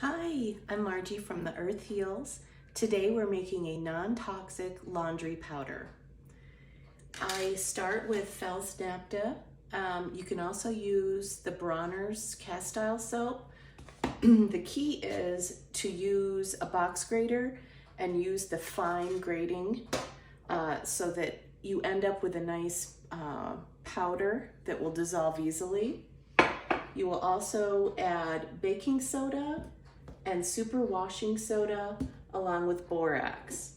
Hi, I'm Margie from The Earth Heals. Today we're making a non-toxic laundry powder. I start with Fel's Naphtha. You can also use the Bronner's cast iron soap. The key is to use a box grater and use the fine grating so that you end up with a nice powder that will dissolve easily. You will also add baking soda and super washing soda along with borax.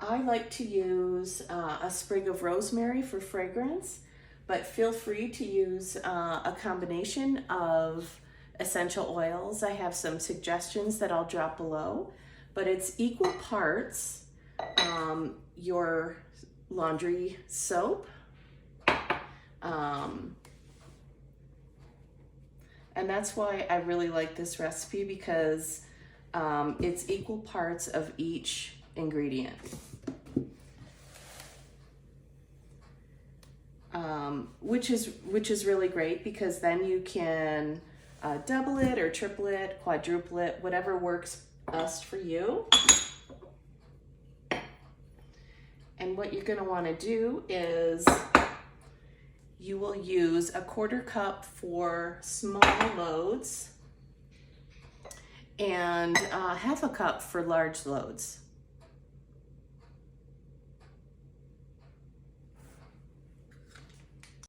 I like to use a sprig of rosemary for fragrance, but feel free to use a combination of essential oils. I have some suggestions that I'll drop below, but it's equal parts your laundry soap, and that's why I really like this recipe, because it's equal parts of each ingredient. Which is really great, because then you can double it or triple it, quadruple it, whatever works best for you. And what you're going to want to do is you will use a 1/4 cup for small loads and 1/2 cup for large loads.